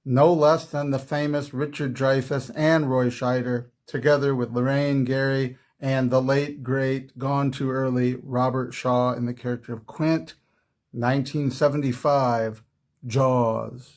no less than the famous Richard Dreyfuss and Roy Scheider, together with Lorraine Gary and the late, great, gone too early Robert Shaw in the character of Quint, 1975, Jaws.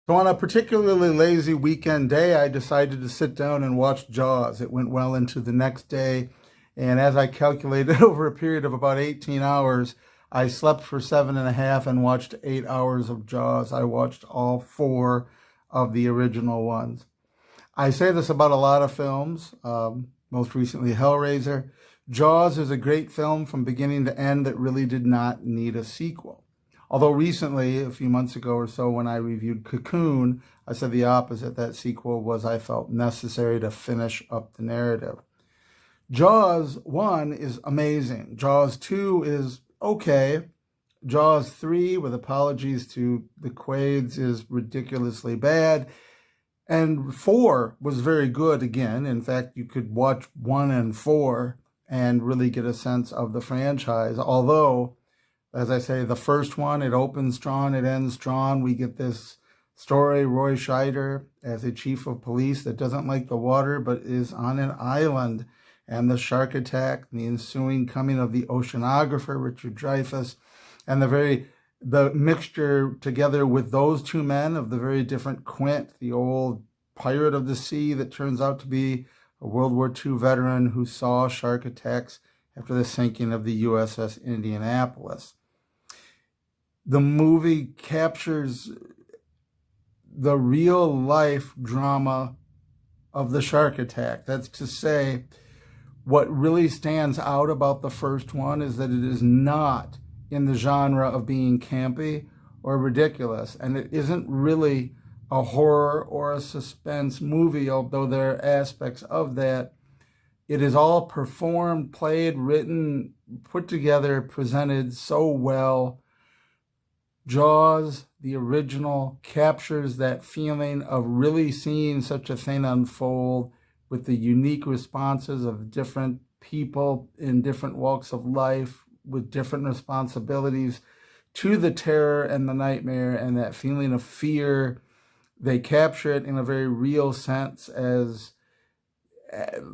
So on a particularly lazy weekend day, I decided to sit down and watch Jaws. It went well into the next day, and as I calculated over a period of about 18 hours, I slept for 7.5 and watched 8 hours of Jaws. I watched all four of the original ones. I say this about a lot of films, most recently Hellraiser. Jaws is a great film from beginning to end that really did not need a sequel. Although recently, a few months ago or so, when I reviewed Cocoon, I said the opposite. That sequel was, I felt, necessary to finish up the narrative. Jaws 1 is amazing. Jaws 2 is okay. Jaws 3, with apologies to the Quaids, is ridiculously bad. And 4 was very good again. In fact, you could watch 1 and 4 and really get a sense of the franchise. Although, as I say, the first one, it opens strong, it ends strong. We get this story, Roy Scheider as a chief of police that doesn't like the water but is on an island, and the shark attack, the ensuing coming of the oceanographer, Richard Dreyfuss, and the mixture together with those two men of the very different Quint, the old pirate of the sea that turns out to be a World War II veteran who saw shark attacks after the sinking of the USS Indianapolis. The movie captures the real life drama of the shark attack. That's to say, what really stands out about the first one is that it is not in the genre of being campy or ridiculous, and it isn't really a horror or a suspense movie, although there are aspects of that. It is all performed, played, written, put together, presented so well. Jaws, the original, captures that feeling of really seeing such a thing unfold with the unique responses of different people in different walks of life with different responsibilities to the terror and the nightmare and that feeling of fear. They capture it in a very real sense as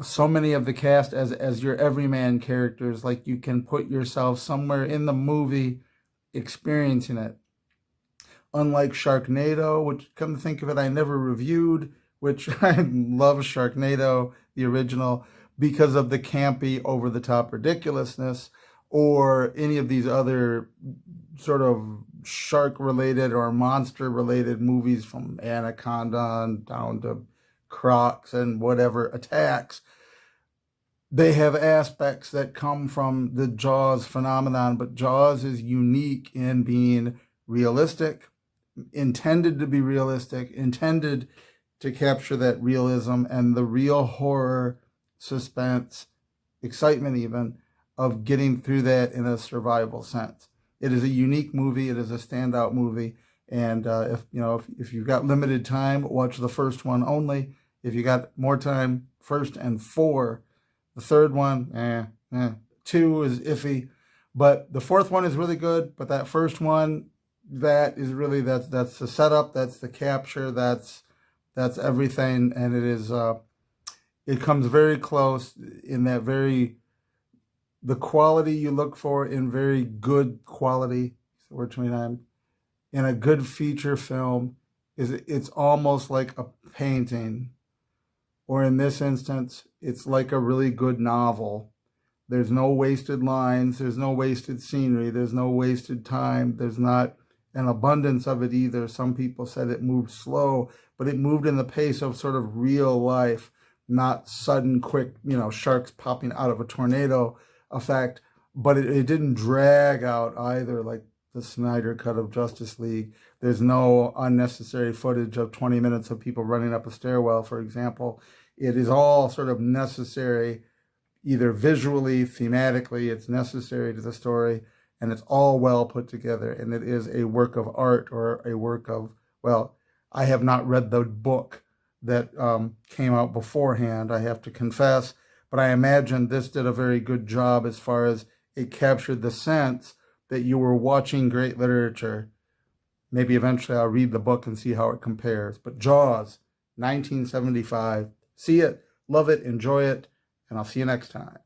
so many of the cast as your everyman characters, like you can put yourself somewhere in the movie experiencing it. Unlike Sharknado, which, come to think of it, I never reviewed, which I love Sharknado, the original, because of the campy, over-the-top ridiculousness, or any of these other sort of shark-related or monster-related movies from Anaconda down to Crocs and whatever attacks. They have aspects that come from the Jaws phenomenon, but Jaws is unique in being realistic, intended to be realistic, intended to capture that realism and the real horror, suspense, excitement even, of getting through that in a survival sense. It is a unique movie. It is a standout movie. And if you've got limited time, watch the first one only. If you got more time, first and 4. The third one, 2 is iffy. But the fourth one is really good. But that first one, that is really, that's the setup, that's the capture, that's everything. And it is, it comes very close in that the quality you look for in very good quality, word 29, in a good feature film, it's almost like a painting. Or in this instance, it's like a really good novel. There's no wasted lines, there's no wasted scenery, there's no wasted time, there's not an abundance of it either. Some people said it moved slow, but it moved in the pace of sort of real life, not sudden, quick, sharks popping out of a tornado effect, but it didn't drag out either, like the Snyder cut of Justice League. There's no unnecessary footage of 20 minutes of people running up a stairwell, for example. It is all sort of necessary, either visually, thematically, it's necessary to the story, and it's all well put together, and it is a work of art or a work of, well, I have not read the book, that came out beforehand, I have to confess. But I imagine this did a very good job as far as it captured the sense that you were watching great literature. Maybe eventually I'll read the book and see how it compares. But Jaws, 1975. See it, love it, enjoy it, and I'll see you next time.